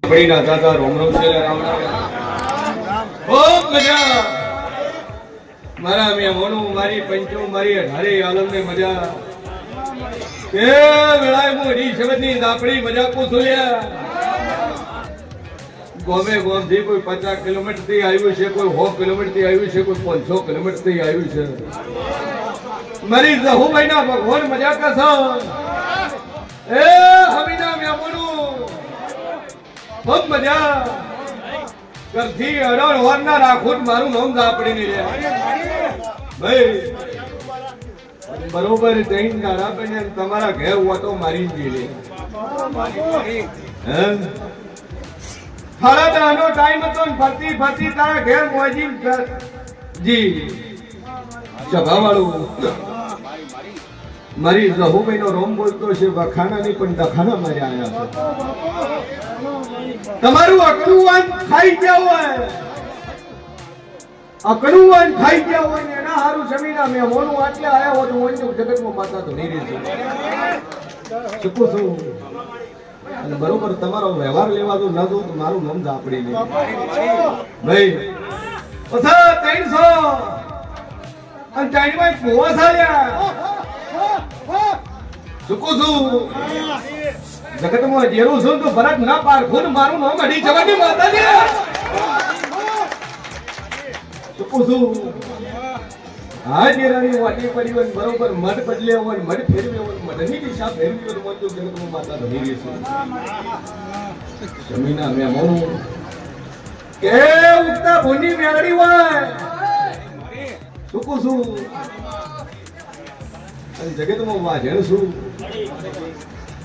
પડીના દાદા રોમ રોમ છે રામ રામ ખૂબ મજા મારા મે મોનું મારી પંચો મારી અઢારે આલમ ને મજા કે વેળાએ મોડી શબ્દની દાપડી મજા કો સોલ્યા ગોમે ગોમ થી કોઈ 50 કિલોમીટર થી આવ્યું છે કોઈ 100 કિલોમીટર થી આવ્યું છે કોઈ 500 કિલોમીટર થી આવ્યું છે મારી જહુ મહિના ભગવાન મજા કરશો એ હમીના મે મોનું ખૂબ મજા કરથી અડણ હોરના રાખું મારું નામ દાપડી ની લે ભાઈ બરોબર જૈન ગાડા બને તમારા ઘેર હોતો મારી જ લે હે ફરતનો ટાઈમ હતો ને ફરતી ફરતી તારા ઘેર મોજી જી સભાવાળું મારી જહુભાઈ નો રોમ બોલતો છે વખાણા ની પણ દખાણા મારે આયા છે તમારું અકડું વાન ખાઈ ગયા હોય અકડું વાન ખાઈ ગયા હોય ને એના હારું જમીના મે મોનું આટલે આયા હોય તો મોનું જગતમાં માતા તો નહીં રહે છે ચૂકું છું અને બરોબર તમારો વ્યવહાર લેવા તો ન દો તો મારું નામ દાપડી લે ભાઈ પછા 300 અને ટાઈમમાં પોવા સાલ્યા ચૂકું છું જગતમાં જેરું છું તો ભરત ના પારખું મારું નામ અડી જવાની માતા છે ચૂકું છું હા જેરાની વાટી પડી હોય બરોબર મઢ બદલે હોય મઢ ફેરવે હોય મઢની દિશા ફેરવી હોય તો જગતમાં માતા ધરી રહી છે જમીના મે મોનું કે ઉગતા ભૂની મેળડી હોય ચૂકું છું અને જગતમાં વાજણ છું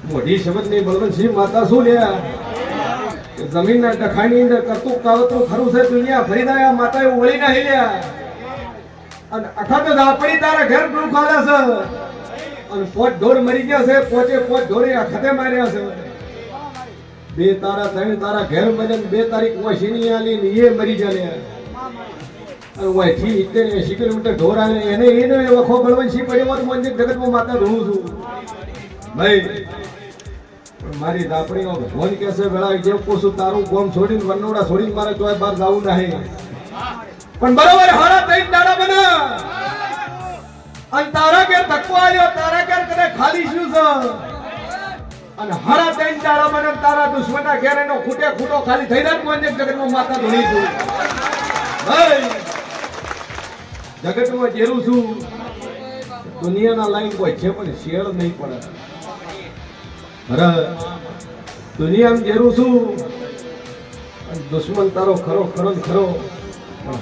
મોઢી શબ્દ ની બલવંતસિંહ માતા શું લ્યા જમીનના ટખાની અંદર કરતું કાવતરું ખરું છે દુનિયા ફરી દયા માતા એવું વળી ના હિલ્યા અને અખા તો દાપડી તારા ઘેર ગુરુ ખાલા છે અને પોટ ઢોર મરી ગયા છે પોતે પોટ ઢોરે અખતે માર્યા છે બે તારા ત્રણ તારા ઘેર બને 2 તારીખ વસીની આલી ને એ મરી જાય અને ઓયથી 80 કિલોમીટર ઢોર આવે એને વખો બળવંતસિંહ પડ્યો તો મને જગતમાં માતા ધણું છું ભાઈ મારી દાપડીનો ભગવાન કહેશે વેળા જે પોસું તારું ગોમ છોડીને વનોડા છોડીને મારે ચોય બહાર જવું નહીં પણ બરોબર હારા તઈ દાડા બના અને તારા કે તકવો આવ્યો તારા કે કદે ખાલી શું છે અને હારા તઈ દાડા બના તારા દુશ્મનના ઘેર એનો ખૂટે ખૂટો ખાલી થઈ જાય મને જગતમાં માતા ધણી છું ભાઈ જગતમાં જેરું છું દુનિયાના લાઈન કોઈ છે પણ શેર નહીં પડે દુનિયામાં જેરું છું દુશ્મન તારો ખરો ખરો ખરો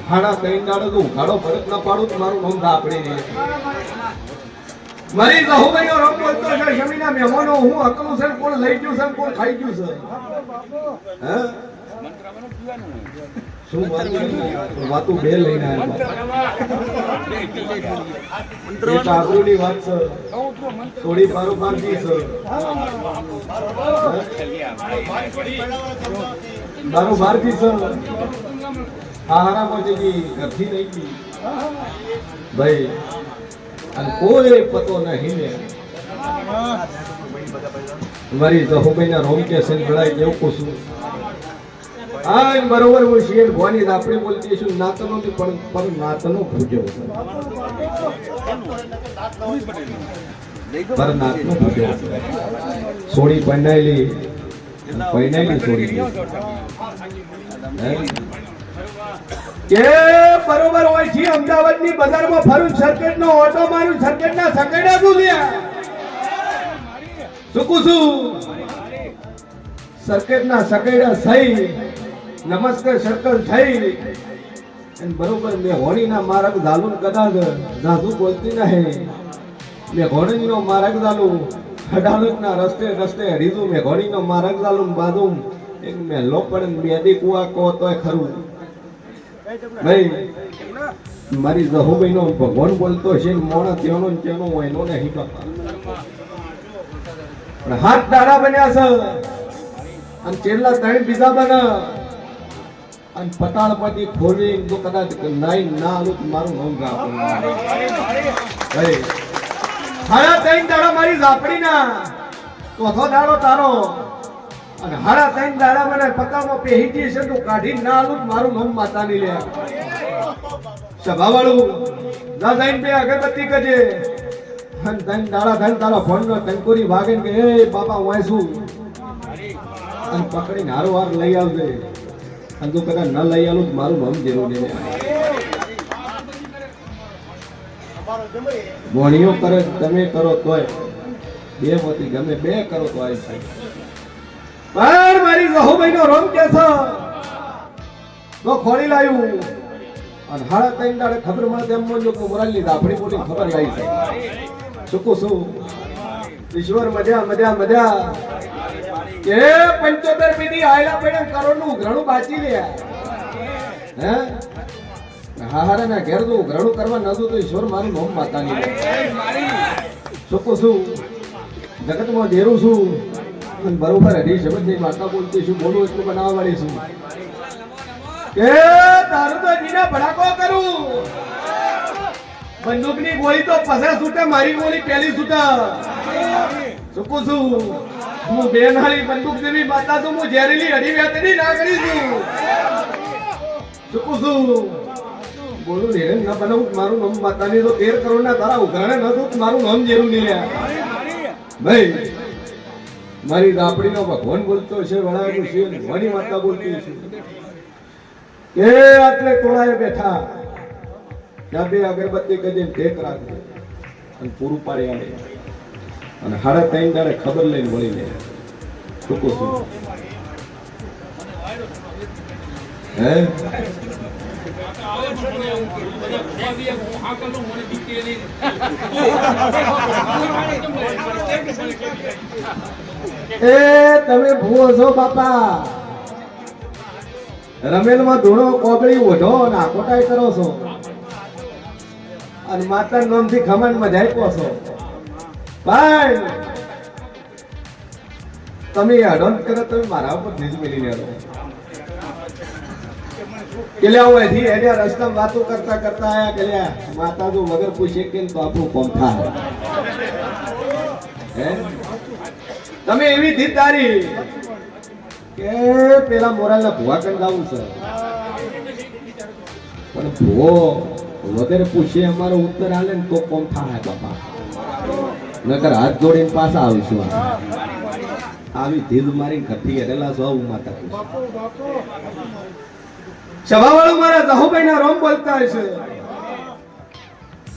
હાડા કઈ દાડો તો ઉઘાડો ભરત ના પાડું મારું નામ દાપડી દે મારી જહુભાઈ નો રોમ બોલતો છે જમીના મહેમાનો હું અકલું છે કોણ લઈ ગયું છે કોણ ખાઈ ગયું છે હે શું વાતું બે લઈને આવ્યા આબરૂની વાત છે થોડી પારોપારજી છે મારો ભારતી છે આહારામાં જઈ ઘરથી નહીં ગઈ ભાઈ અને કોઈ પતો નહીં ને મારી જહુભાઈ ના રોમ કે સંભળાય જેવું પૂછું હા બરોબર હું શિયર ભવાની આપણે બોલતી છું નાતનો પણ નાતનો ભૂજો પર નાતનો ભૂજો સોડી પૈનાયેલી સોડી કે બરોબર હોય છે અમદાવાદની બજારમાં ફરું સર્કિટ નો ઓટો મારું સર્કિટ ના સકેડા શું લ્યા સુકું છું સર્કિટ ના સકેડા થઈ નમસ્કાર સર્કલ થઈ અને બરોબર મે હોણી ના માર્ગ દાલુન કદાચ જાજુ બોલતી નહીં મે હોણી નો માર્ગ દાલુ હડાલુક ના રસ્તે રસ્તે હડીજુ મે હોણી નો માર્ગ દાલુન બાદુમ એક મે લોપણ બેદી કુવા કો તોય ખરું ભાઈ મારી જહુભાઈ નો ભગવાન બોલતો છે મોણા ત્યાંનો ત્યાંનો હોય નો નહીં કરતા પણ હાથ દાડા બન્યા છે અને ચેલા 3 બીજા બના અને પટાળ પરથી ખોલી તો કદાચ નાઈ ના આલું મારું નામ ગાપું ભાઈ હારા 3 દાડા મારી ઝાપડી ના ચોથો દાડો તારો અને હાડા ત્રણ દાડા મને પતામાં પેહીટી છે તું કાઢી ના આલું મારું નામ માતાની લે સભા વાળું ના જઈને બે અગરબત્તી કજે અને ત્રણ દાડા થઈને તારા ફોન નો ટંકોરી વાગે કે એ બાપા હું છું અને પકડીને હારો હાર લઈ આવજે અને તું કદાચ ન લઈ આલું મારું નામ જેવું નહીં મોણીઓ કરે તમે કરો તોય બે મોતી ગમે બે કરો તો આવી થાય પણ મારી જહુભાઈ નો રોમ કે છો તો ખોડી લાવ્યું અને હાડા ત્રણ દાડે ખબર મળે તેમ મોજો મોરાલ ની આપણી મોટી ખબર આવી છે શું શું ઈશ્વર મજા મજા મજા કે 75 પેટી આયલા પડે કરોડ નું ઘણું બાચી લે હે હાહારા ના ઘેર તો ઘણું કરવા નતું તો ઈશ્વર મારું નામ માતાની શું શું જગતમાં દેરું છું અને બરોબર હરી શબ્દ ની માતા બોલતી છું બોલું એટલું બનાવવા વાળી છું કે તારું તો જીના ભડાકો કરું બંદૂક ની ગોળી તો 50 છૂટે મારી ગોળી પહેલી છૂટે શું છું હું બેનાળી બંદૂક જેવી માતા છું હું ઝેરીલી હરી વેતની ના કરી છું શું બોલું ને ન બનાવું મારું નામ માતાની તો 13 કરોડ ના તારા ઉઘરાણે ન તો મારું નામ જેવું નહીં લ્યા ભાઈ મારી દાપડી નો ભગવાન બોલતો છે વડાનું છે ભવાની માતા બોલતી છે કે આટલે ટોળાએ બેઠા ત્યાં બે અગરબત્તી કદીને ટેક રાખે અને પૂરું પાડી આવે અને હાડા ત્રણ દાડે ખબર લઈને વળી લે ટૂંકો શું હે એ તમે ભૂવો છો બાપા રમેલ માં ધૂણો કોબળી ઓઢો અને આકોટાઈ કરો છો અને માતા નામ થી ખમણ માં જાય છો ભાઈ તમે અડોન કરો તમે મારા ઉપર નીચ મેલી ને કેલ્યા હું એથી એને રસ્તા વાતો કરતા કરતા આયા કેલ્યા માતા જો વગર પૂછે કે તો આપણું કોમ થાય હે તમે એવી ધીતારી કે પેલા મોરાલના ભુવા કન જાવું છે પણ ભુવો વગર પૂછે અમારો ઉત્તર આલે ને તો કોમ થાય બાપા નકર હાથ જોડીને પાછા આવીશું આવી ધીલ મારી ખઠી હેરેલા છો આવું માતા સભાવાળું મારા જહુભાઈ ના રોમ બોલતા છે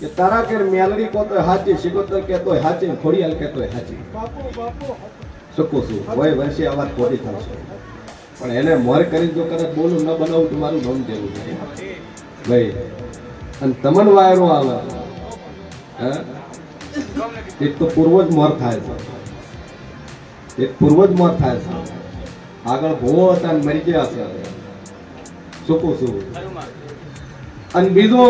કે તારા કે મેલડી કોતો હાચી શિકોતર કેતો હાચી ખોડિયાલ કેતો હાચી શકું છું હોય વર્ષે આ વાત ખોટી થશે પણ એને મોર કરી જો કદાચ બોલું ન બનાવું તો મારું નામ જેવું છે ભાઈ અને તમન વાયરો આવે હે એક તો પૂર્વજ મોર થાય છે એક પૂર્વજ મોર થાય છે આગળ ભોવો હતા ને મરી ગયા છે શું છું અને બીજો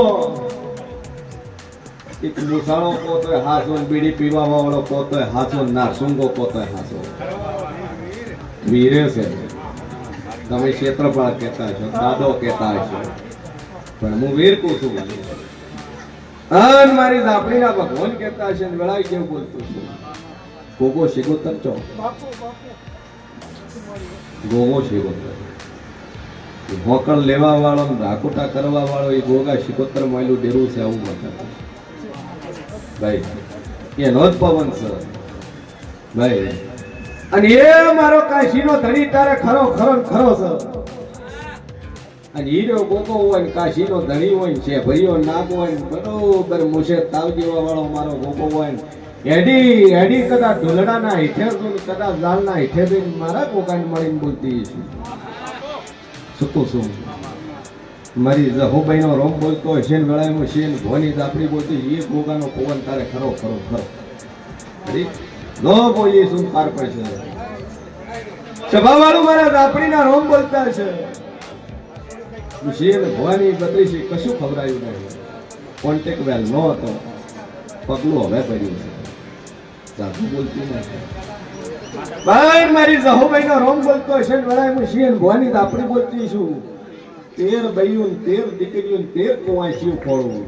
એક મુસાળો પોતો હાસો બીડી પીવા વાળો પોતો હાસો નારસુંગો પોતો હાસો વીરે છે તમે ક્ષેત્રપાળ કહેતા છો દાદો કહેતા છો પણ હું વીર કહું છું અન મારી ઝાપડીના ભગવાન કહેતા છે વેળાઈ કેવું બોલતું છું ગોગો શિગોતર છો ગોગો શિગોતર મોકળ લેવા વાળો રાકોટા કરવા વાળો એ ગોગા શિકોતર માયલું ડેરું છે આવું બતાવે ભાઈ એનો જ પવન છે ભાઈ અને એ મારો કાશીનો ધણી તારે ખરો ખરો ખરો છે અને હીરો ગોગો હોય ને કાશીનો ધણી હોય છે ભઈઓ નાગ હોય ને બરોબર મુશે તાવ જેવા વાળો મારો ગોગો હોય ને હેડી હેડી કદાચ ઢોલડાના હેઠે કદાચ લાલના હેઠે મારા ગોગાને મળીને બોલતી શું મારી જહુભાઈ નો રોમ બોલતો હશે ને વેળામાં છે ને ભવાની આપણી બોલતી એ ગોગાનો પવન તારે ખરો ખરો ખરો નો બોલીએ શું પાર પડશે સભાવાળું મારા આપણીના રોમ બોલતા છે છે ને ભવાની બત્રીસી કશું ખબરાયું નહીં કોન્ટેક્ટ વેલ નો હતો પગલું હવે પડ્યું છે સાધુ બોલતી નથી ભાઈ મારી જહુભાઈ નો રોમ બોલતો હશે ને વેળામાં છે ને ભવાની આપણી બોલતી છું 13 બૈયું 13 દીકરીઓ 13 કુંવાસીઓ ખોળવું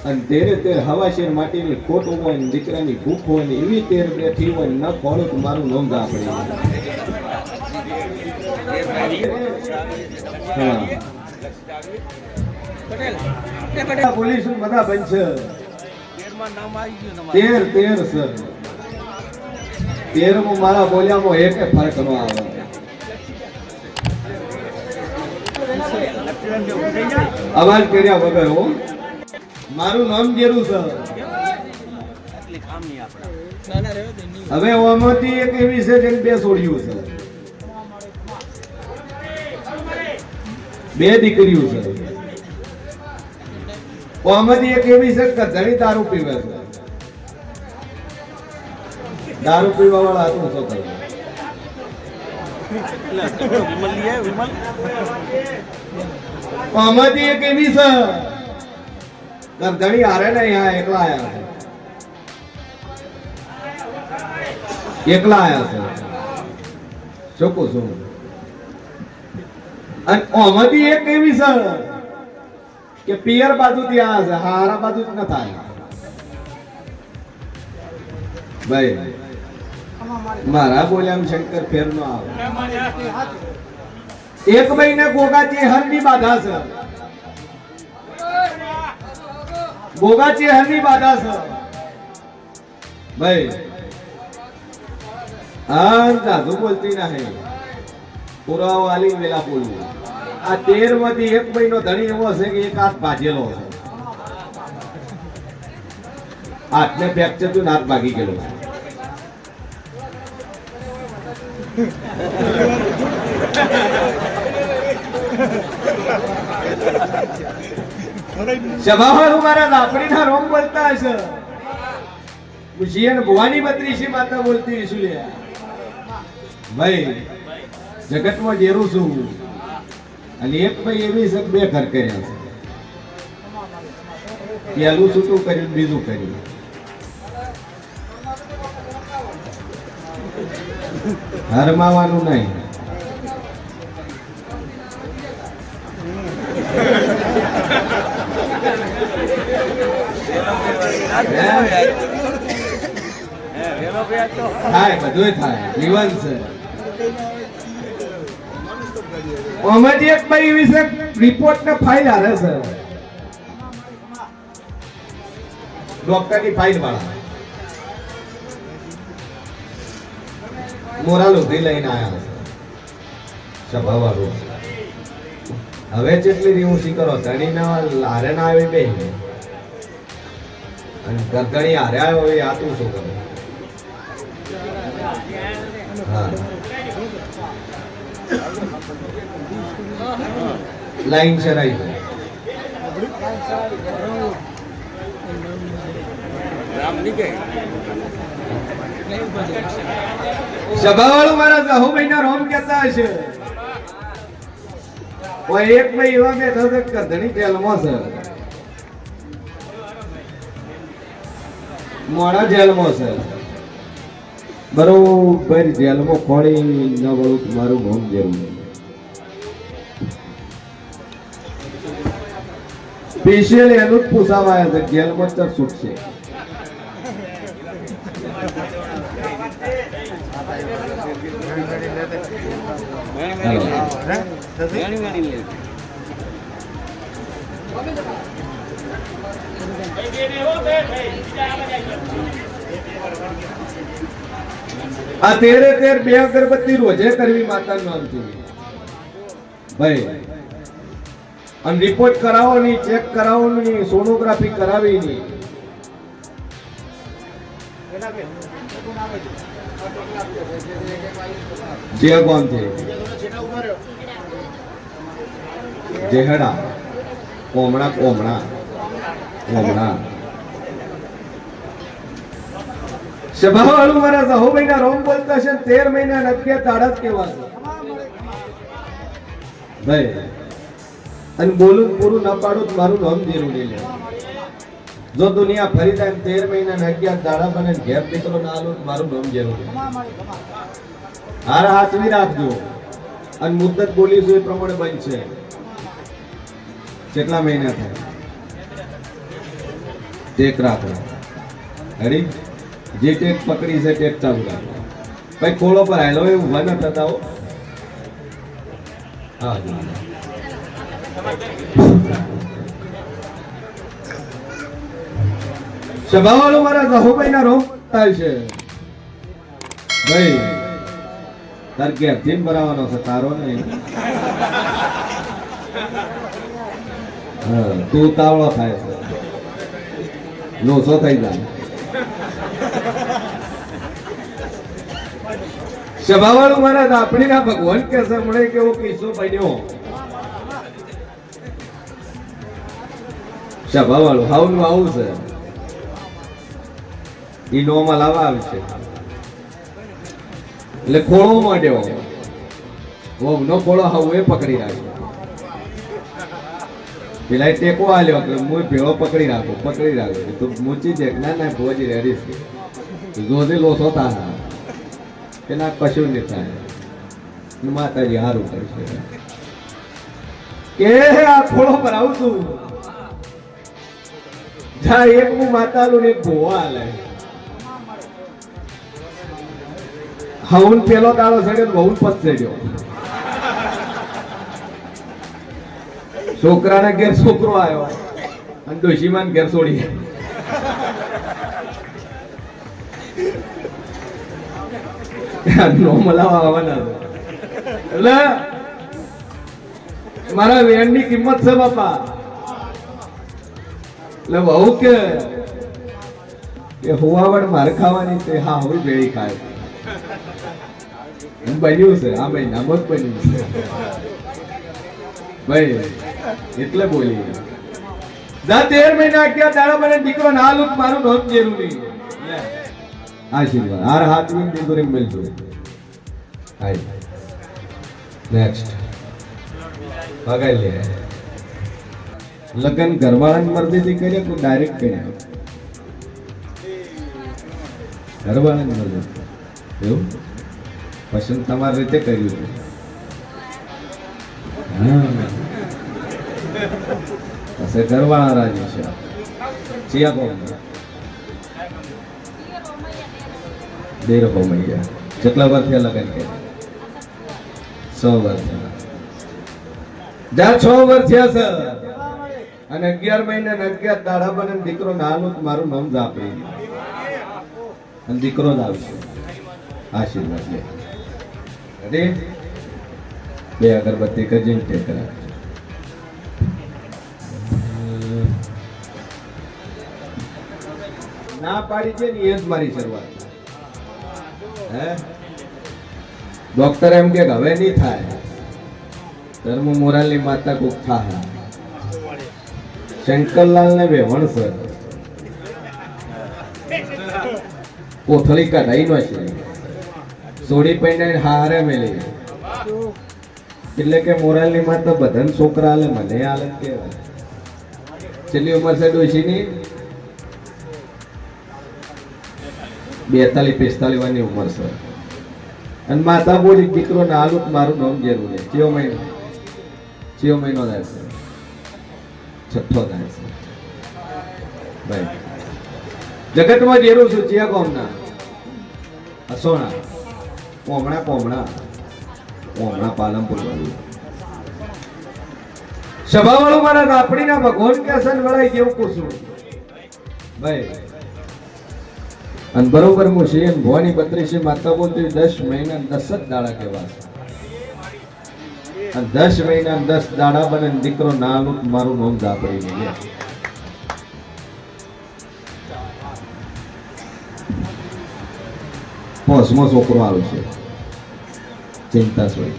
અને તેરે તેર હવાશેર માટીની ખોટ હોય ને દીકરાની ભૂખ હોય ને એવી તેર બેઠી હોય ન ખોળું તો મારું નામ ગા પડી. પોલીસ બધા બનશે 13 સર 13 મારા બોલ્યામાં એક ફરક ન આવે. અવાજ કર્યા વગર હો. મારું નામ જેરું છે. હવે ઓમાંથી એક એવી છે જેને 2 છોડ્યું છે, 2 દીકરીઓ છે. ઓમાંથી એક એવી છે કે ઘણી દારૂ પીવે છે. દારૂ પીવા વાળા હતું શું કરે? આમાંથી એક એવી છે ઘણી હારે ને એકલા આયા છે. શું કહું છું? અને આમાંથી એક એવી છે કે પિયર બાજુ થી આ છે, હારા બાજુ ન થાય. ભાઈ મારા બોલ્યા શંકર ફેર નો આવે. એક મહિને ગોગાચી હરની બાધા છે, ગોગાચી હરની બાધા છે ભાઈ. હા જાદુ બોલતી નહીં, પુરાવો આલી વેલા બોલવું. આ 13 માંથી એક મહિનો ધણી એવો છે કે એક હાથ ભાજેલો છે, હાથને ફ્રેક્ચર થયું, હાથ ભાગી ગયેલો છે. સભાવાળું મારા લાપડીના રોમ બોલતા હશે, ખુશીયન ભવાની બત્રીસી માતા બોલતી હશું. લે ભાઈ જગતમાં જેરું છું. અને એક ભાઈ એવી છે 2 ઘર કર્યા છે. પહેલું છૂટું કર્યું, બીજું કર્યું. હરમાવાનું નહીં. થાય બધું થાય, જીવન છે. આમાંથી એક ભાઈ વિશે રિપોર્ટ ને ફાઇલ હારે છે, ડોક્ટર ની ફાઇલ વાળા મોરા લોધી લઈને આયા છે સભાવાળું. હવે જેટલી રીઉસી કરો ધણી ના હારે ના આવે બે, અને ગરગણી હારે આવ્યો હોય આ તું શું કરે? લાઈન શરાઈ સભાવાળું મારા જહુ મહિના રોમ કહેતા હશે. એક ભાઈ એવા બે થશે ધણી જેલમાં છે, મોડા જેલમાં છે. બરોબર જેલમાં ખોળી ન વળું મારું મોમ જેવું. સ્પેશિયલ એનું જ પૂછાવાયા છે જેલમાં ચર છૂટશે. આ 13 2 અગરબત્તી રોજે કરવી માતાનું નામ છે ભાઈ. અને રિપોર્ટ કરાવો નહીં, ચેક કરાવો નહીં, સોનોગ્રાફી કરાવી નહીં. જે કોણ છે જેહડા કોમણા કોમણા કોમણા. સભાવાળું મારા સહુ મહિના રોમ બોલતા છે. 13 મહિના નક્કી દાડા જ કેવા છે ભાઈ. અને બોલું પૂરું ના પાડું તો મારું નામ જેરું નહીં લે. જો દુનિયા ફરી જાય 13 મહિના ને 11 દાડા બને ઘેર દીકરો ના આલું તો મારું નામ જેરું. હાર હાથવી રાખજો. અને મુદ્દત બોલીશું એ પ્રમાણે બનશે. કેટલા મહિના થાય ટેક રાખો. રેડી? જે ટેક પકડી છે ટેક ચાલુ રાખો. ભાઈ ખોળો પર હાલો એવું ઉભા ન થતા હો. હા સભાવાળો મારા જહોભાઈ ના રોગ થાય છે. ભાઈ તાર ઘેર થી ભરાવાનો છે તારો નહીં. તું તાવળો થાય છે, લોસો થઈ જાય. સભાવાળું મારા આપણી ના ભગવાન કે છે મળે કેવો કિસ્સો બન્યો. સભાવાળું હાવ નું આવું છે. ઈ નોમાં લાવવા આવશે એટલે ખોળો માંડ્યો. નો ખોળો હાવ એ પકડી રાખ્યો. પેલા ટેકો આલ્યો કે હું ભેળો પકડી રાખો તો મૂચી દે. ના ભોજી રેડી છે, જોજે લોસો થા કે ના કશું નહીં થાય. માતાજી હારું કરશે કે આ ખોળો પર આવું છું. જા એક હું માતાનું એક ભોવા હાલે. હવન પેલો દાડો સડ્યો બહુ પછેડ્યો. છોકરાના ઘેર છોકરો આવ્યો અને ડોશીમાન ઘેર છોડી. નો મલાવા આવવાના એટલે મારા વેણ ની કિંમત છે બાપા. એટલે બહુ કે હુવાવડ માર ખાવાની તે હા હવે ભેળી ખાય. બન્યું છે આ મહિનામાં જ બન્યું છે ભાઈ. એટલે બોલી જા 13 મહિના ક્યાં દાડા મને દીકરો ના લુક મારું નોંધ જરૂરી. આશીર્વાદ હાર હાથ વીન દીકરી મળજો. હાય નેક્સ્ટ પગાઈ લે. લગન ઘરવાળાની મરજીથી કર્યા કે ડાયરેક્ટ કર્યા? ઘરવાળાની મરજી. એવું પસંદ તમારી રીતે કર્યું છે. પછી ઘરવાળા રાજી છે. ચિયા કોમ દેર હો મૈયા. કેટલા વાર થયા લગન કર્યા? 6 વર્ષ. જા 6 વર્ષ થયા છે અને 11 મહિના 11 દાડા બને દીકરો નાનું મારું નામ જાપી અને દીકરો જ આવશે. આશીર્વાદ લે. અરે બે અગરબત્તી કરીને ટેક રાખજો. ના પાડી છે ને એ જ મારી શરૂઆત. હે ડોક્ટર એમ કે હવે નહીં થાય. ધર્મ મોરાલની માતા કોક થાય. શંકરલાલ ને વેવણ સર કોથળી કઢાઈ નો છે. સોડી પૈને હારે મેલી. એટલે કે મોરાલની માતા બધાને છોકરા આલે મને આલે કેવાય. છેલ્લી ઉંમર છે ડોશીની 42-45 વર્ષની ઉંમર છે. અને માતા બોલી દીકરો ના આલું મારું નામ જરૂર છે. 6 મહિનો થાય છે. 6થો થાય છે ભાઈ. જગતમાં જેરું છું ચિયા કોમના અસોણા કોમણા પાલનપુર વાળું. સભાવાળું મારા રાપડીના ભગવાન કે સન વળાઈ જેવું કુસું ભાઈ. અને બરોબર હું શિયન ભવાની 32 માતા બોલતી 10 મહિના 10 જ દાડા કહેવા. અને 10 મહિના 10 દાડા બને દીકરો નાનું મારું નામ ઝાપડી નહીં. પોસમો છોકરો આવશે. ચિંતા સોઈ.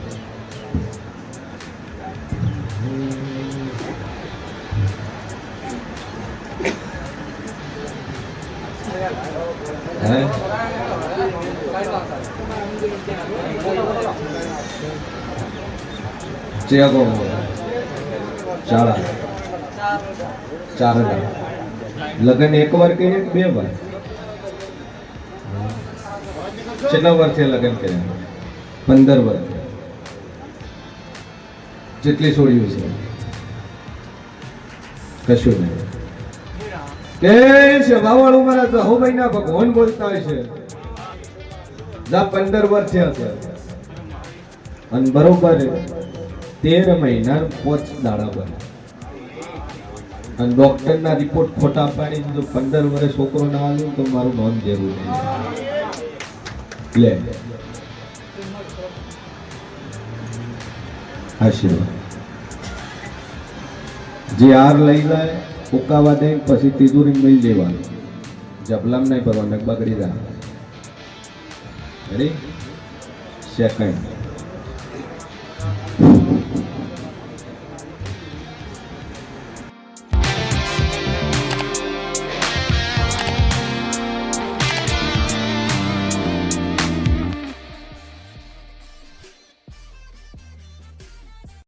ચાર લગ્ન 1 વાર કે 2 વાર? કેટલા વાર છે લગ્ન કર્યા? 15 વર્ષ. જેટલી છોડ્યું છે કશું નહીં. કે સભાવાળું મારા જહોભાઈના ભગવાન બોલતા હોય છે જા 15 વર્ષ થયા છે અને બરોબર 13 મહિના 5 દાડા બને અને ડોક્ટરના રિપોર્ટ ખોટા પાડી જો 15 વર્ષ છોકરો ના આવ્યો તો મારું નોંધ જરૂર લે આશીર્વાદ જે હાર લઈ જાય ઉકાવા દે પછી તિજોરી મિલ દેવાનું જબલામ નહીં ભરવાનું બગડી જાય. Ready second